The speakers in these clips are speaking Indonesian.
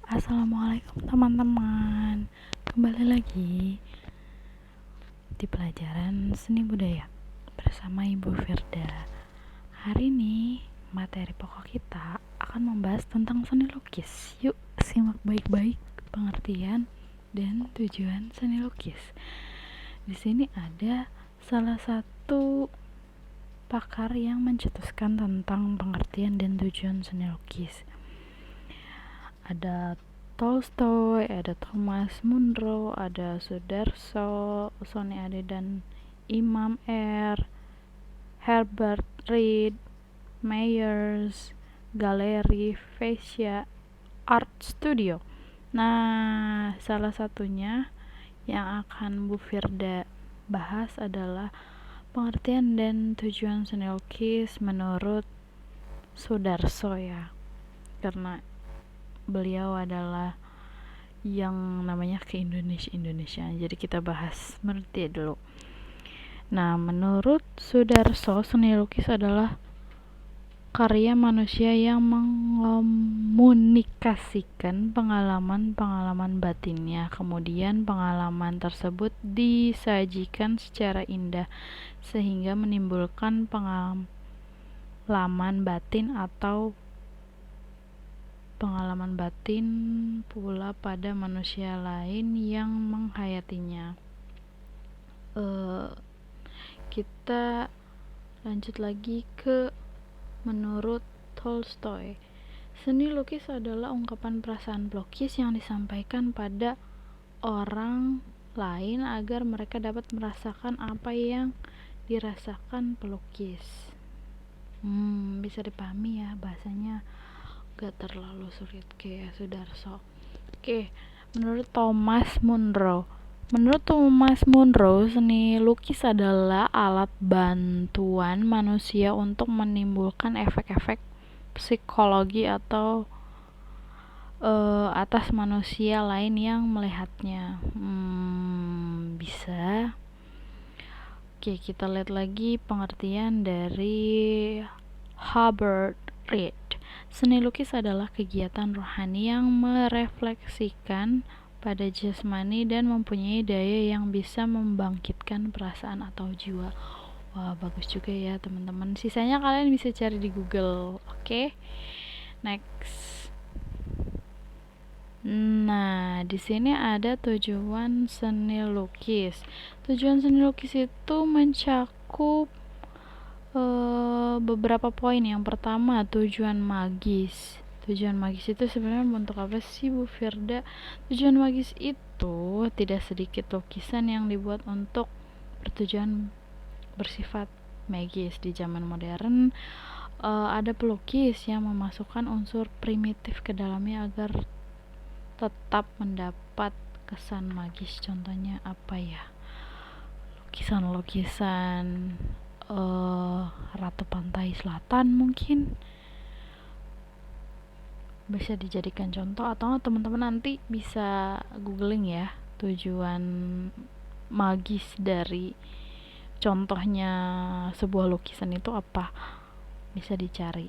Assalamualaikum teman-teman. Kembali lagi di pelajaran seni budaya bersama Ibu Firda. Hari ini materi pokok kita akan membahas tentang seni lukis. Yuk simak baik-baik pengertian dan tujuan seni lukis. Di sini ada salah satu pakar yang mencetuskan tentang pengertian dan tujuan seni lukis. Ada Tolstoy, ada Thomas Munro, ada Sudarso, Sony Ade dan Imam Herbert Reed, Myers, Galeri Fascia Art Studio. Nah, salah satunya yang akan Bu Firda bahas adalah pengertian dan tujuan seni lukis menurut Sudarso ya, karena beliau adalah yang namanya ke Indonesia. Jadi kita bahas menurut dia dulu. Nah, menurut Sudarso, seni lukis adalah karya manusia yang mengomunikasikan pengalaman-pengalaman batinnya. Kemudian pengalaman tersebut disajikan secara indah sehingga menimbulkan pengalaman batin pula pada manusia lain yang menghayatinya. Kita lanjut lagi ke menurut Tolstoy. Seni lukis adalah ungkapan perasaan pelukis yang disampaikan pada orang lain agar mereka dapat merasakan apa yang dirasakan pelukis. Bisa dipahami ya, bahasanya gak terlalu sulit kayak Sudarso. Menurut Thomas Munro, seni lukis adalah alat bantuan manusia untuk menimbulkan efek-efek psikologi atau atas manusia lain yang melihatnya. Bisa. Kita lihat lagi pengertian dari Herbert Reed. Seni lukis adalah kegiatan rohani yang merefleksikan pada jasmani dan mempunyai daya yang bisa membangkitkan perasaan atau jiwa. Wah, bagus juga ya teman-teman. Sisanya kalian bisa cari di Google. Next. Nah, di sini ada tujuan seni lukis. Tujuan seni lukis itu mencakup beberapa poin. Yang pertama, tujuan magis. Tujuan magis itu sebenarnya untuk apa sih Bu Firda? Tujuan magis itu tidak sedikit lukisan yang dibuat untuk bertujuan bersifat magis. Di zaman modern ada pelukis yang memasukkan unsur primitif ke dalamnya agar tetap mendapat kesan magis. Contohnya apa ya? Lukisan-lukisan Ratu Pantai Selatan mungkin bisa dijadikan contoh, atau teman-teman nanti bisa googling ya tujuan magis dari contohnya sebuah lukisan itu apa, bisa dicari.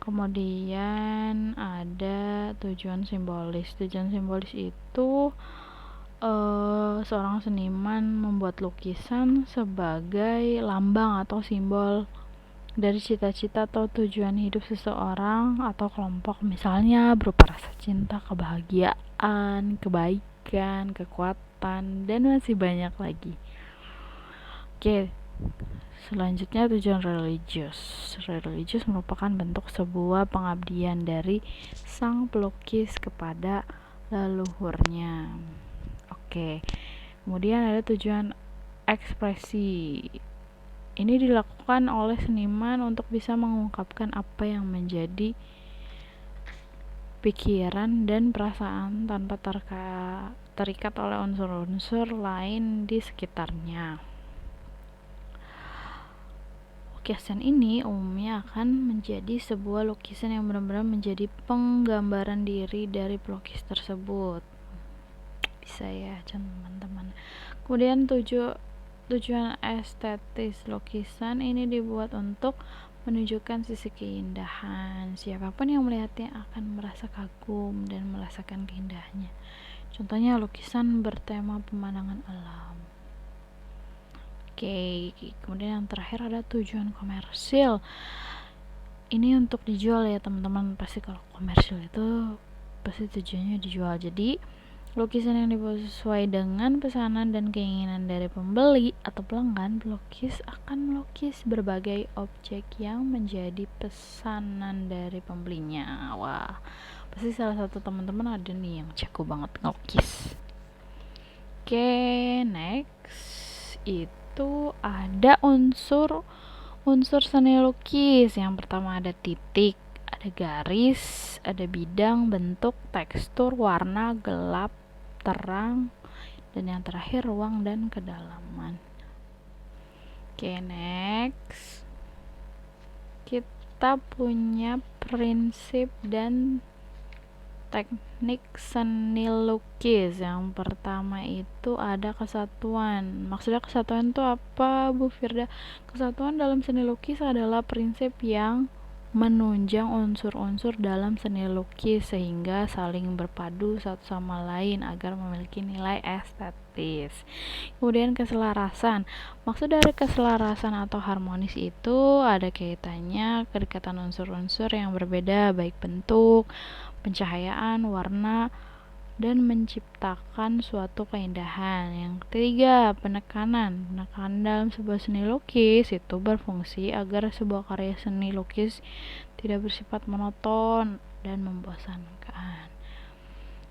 Kemudian ada tujuan simbolis. Tujuan simbolis itu seorang seniman membuat lukisan sebagai lambang atau simbol dari cita-cita atau tujuan hidup seseorang atau kelompok, misalnya berupa rasa cinta, kebahagiaan, kebaikan, kekuatan, dan masih banyak lagi. Selanjutnya tujuan religius. Religius merupakan bentuk sebuah pengabdian dari sang pelukis kepada leluhurnya. Kemudian ada tujuan ekspresi. Ini dilakukan oleh seniman untuk bisa mengungkapkan apa yang menjadi pikiran dan perasaan tanpa terikat oleh unsur-unsur lain di sekitarnya. Lukisan ini umumnya akan menjadi sebuah lukisan yang benar-benar menjadi penggambaran diri dari pelukis tersebut. Bisa ya teman-teman. Kemudian tujuan estetis lukisan ini dibuat untuk menunjukkan sisi keindahan. Siapapun yang melihatnya akan merasa kagum dan merasakan keindahannya. Contohnya lukisan bertema pemandangan alam. Oke, kemudian yang terakhir ada tujuan komersil. Ini untuk dijual ya teman-teman. Pasti kalau komersil itu pasti tujuannya dijual. Jadi lukisan yang dibuat sesuai dengan pesanan dan keinginan dari pembeli atau pelanggan, pelukis akan melukis berbagai objek yang menjadi pesanan dari pembelinya. Wah, pasti salah satu teman-teman ada nih yang jago banget ngelukis. Oke, next itu ada unsur seni lukis. Yang pertama ada titik, ada garis, ada bidang, bentuk, tekstur, warna, gelap, terang, dan yang terakhir ruang dan kedalaman. Oke, next kita punya prinsip dan teknik seni lukis. Yang pertama itu ada kesatuan. Maksudnya kesatuan itu apa, Bu Firda? Kesatuan dalam seni lukis adalah prinsip yang menunjang unsur-unsur dalam seni lukis sehingga saling berpadu satu sama lain agar memiliki nilai estetis. Kemudian keselarasan. Maksud dari keselarasan atau harmonis itu ada kaitannya kedekatan unsur-unsur yang berbeda baik bentuk, pencahayaan, warna, dan menciptakan suatu keindahan. Yang ketiga, penekanan. Penekanan dalam sebuah seni lukis itu berfungsi agar sebuah karya seni lukis tidak bersifat monoton dan membosankan.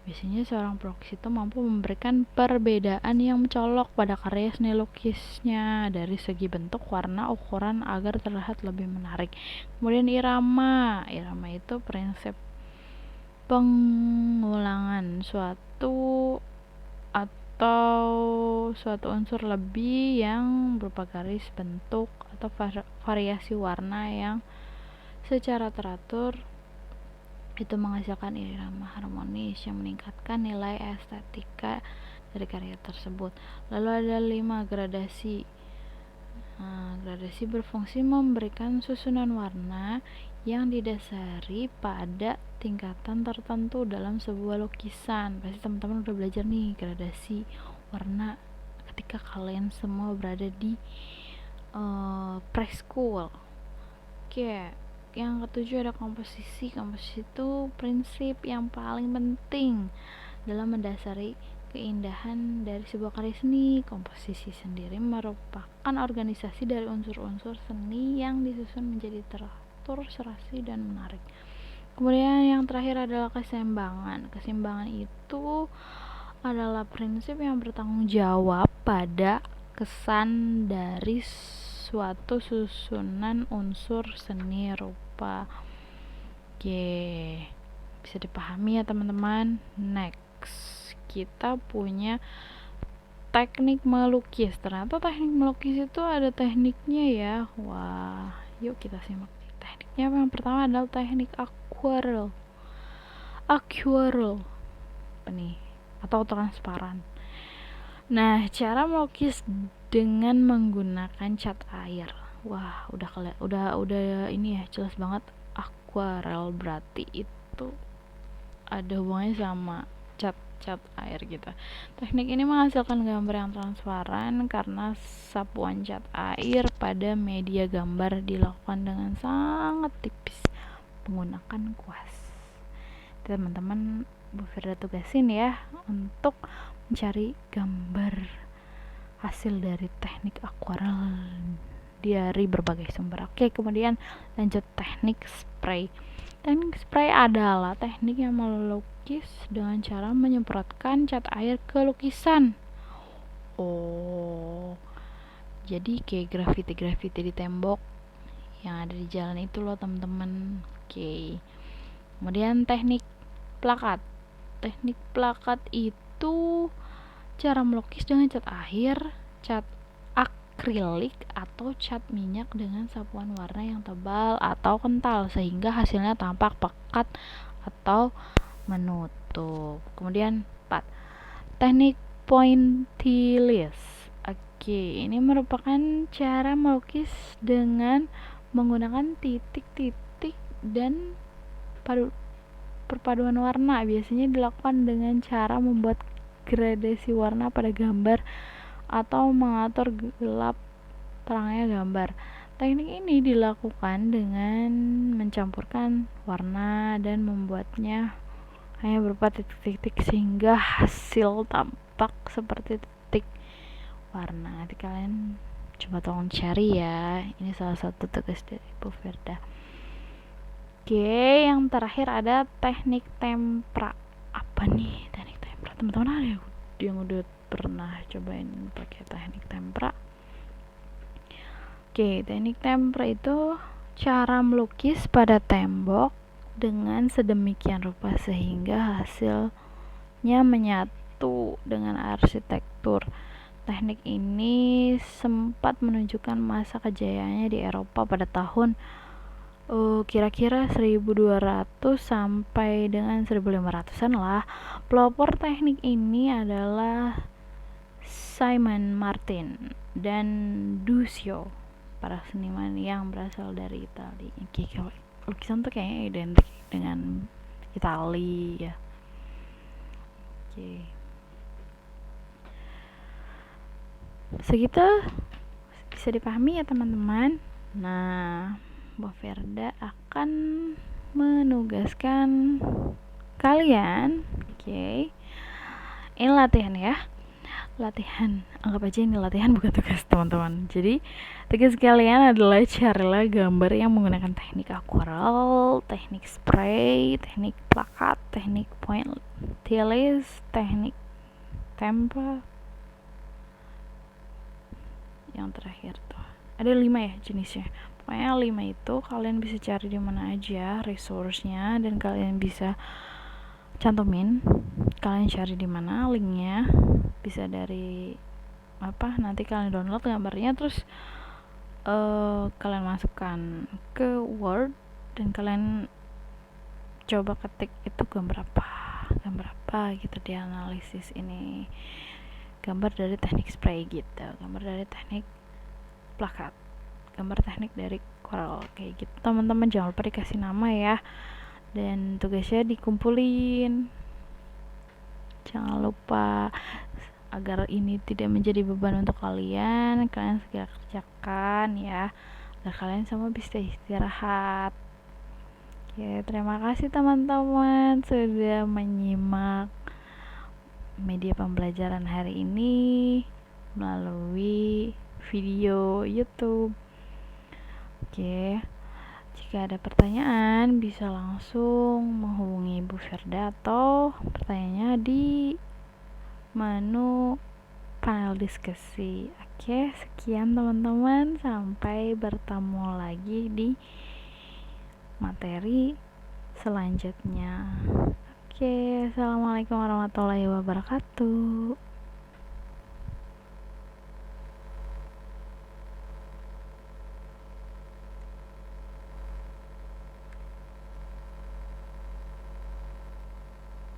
Biasanya seorang pelukis itu mampu memberikan perbedaan yang mencolok pada karya seni lukisnya dari segi bentuk, warna, ukuran agar terlihat lebih menarik. Kemudian irama. Irama itu prinsip pengulangan suatu atau suatu unsur lebih yang berupa garis, bentuk, atau variasi warna yang secara teratur itu menghasilkan irama harmonis yang meningkatkan nilai estetika dari karya tersebut. Lalu ada 5 gradasi. Gradasi berfungsi memberikan susunan warna yang didasari pada tingkatan tertentu dalam sebuah lukisan. Pasti teman-teman udah belajar nih gradasi warna ketika kalian semua berada di preschool. Oke, yang ketujuh ada komposisi. Komposisi itu prinsip yang paling penting dalam mendasari keindahan dari sebuah karya seni. Komposisi sendiri merupakan organisasi dari unsur-unsur seni yang disusun menjadi teratur, serasi, dan menarik. Kemudian yang terakhir adalah keseimbangan. Keseimbangan itu adalah prinsip yang bertanggung jawab pada kesan dari suatu susunan unsur seni rupa. Oke, bisa dipahami ya teman-teman. Next kita punya teknik melukis. Ternyata teknik melukis itu ada tekniknya ya. Wah, yuk kita simak. Tekniknya yang pertama adalah teknik aquarel. Aquarel apa nih? Atau transparan. Nah, cara melukis dengan menggunakan cat air. Wah, udah ini ya, jelas banget. Aquarel berarti itu ada hubungannya sama cat air gitu. Teknik ini menghasilkan gambar yang transparan karena sapuan cat air pada media gambar dilakukan dengan sangat tipis menggunakan kuas. Teman-teman, Bu Firda tugasin ya untuk mencari gambar hasil dari teknik akuarel dari berbagai sumber. Oke, kemudian lanjut teknik spray. Teknik spray adalah teknik yang melukis dengan cara menyemprotkan cat air ke lukisan. Oh, jadi kayak grafiti di tembok yang ada di jalan itu loh teman-teman. Oke. Kemudian teknik plakat. Teknik plakat itu cara melukis dengan cat air, cat akrilik atau cat minyak dengan sapuan warna yang tebal atau kental sehingga hasilnya tampak pekat atau menutup. Kemudian 4. Teknik pointillist. Oke, ini merupakan cara melukis dengan menggunakan titik-titik dan perpaduan warna. Biasanya dilakukan dengan cara membuat gradasi warna pada gambar atau mengatur gelap terangnya gambar. Teknik ini dilakukan dengan mencampurkan warna dan membuatnya hanya berupa titik-titik sehingga hasil tampak seperti titik warna. Nanti kalian coba tolong cari ya. Ini salah satu tugas dari Ibu Firda. Oke, yang terakhir ada teknik tempera. Apa nih teknik tempera? Teman-teman ada yang udah pernah cobain pakai teknik tempera? Oke, teknik tempera itu cara melukis pada tembok dengan sedemikian rupa sehingga hasilnya menyatu dengan arsitektur. Teknik ini sempat menunjukkan masa kejayaannya di Eropa pada tahun kira-kira 1200 sampai dengan 1500-an lah. Pelopor teknik ini adalah Simon Martin dan Duccio, para seniman yang berasal dari Italia. Lukisan tuh kayaknya identik dengan Italia ya. Segitu bisa dipahami ya teman-teman. Nah, Bu Firda akan menugaskan kalian. Ini latihan ya. Latihan, anggap aja ini latihan bukan tugas teman-teman. Jadi tugas kalian adalah carilah gambar yang menggunakan teknik akuarel, teknik spray, teknik plakat, teknik pointillis, teknik tempera. Yang terakhir tuh ada 5 ya jenisnya. Pokoknya 5 itu kalian bisa cari di mana aja resource-nya dan kalian bisa cantumin. Kalian cari di mana linknya, bisa dari nanti kalian download gambarnya terus kalian masukkan ke Word dan kalian coba ketik itu gambar apa gitu, dianalisis ini gambar dari teknik spray gitu, gambar dari teknik plakat, gambar teknik dari coral kayak gitu. Teman-teman jangan lupa dikasih nama ya, dan tugasnya dikumpulin. Jangan lupa agar ini tidak menjadi beban untuk kalian segera kerjakan ya, agar kalian semua bisa istirahat. Oke, terima kasih teman-teman sudah menyimak media pembelajaran hari ini melalui video YouTube. Oke, jika ada pertanyaan bisa langsung menghubungi Bu Firda atau pertanyaannya di menu panel diskusi. Oke, sekian teman-teman, sampai bertemu lagi di materi selanjutnya. Oke, assalamualaikum warahmatullahi wabarakatuh.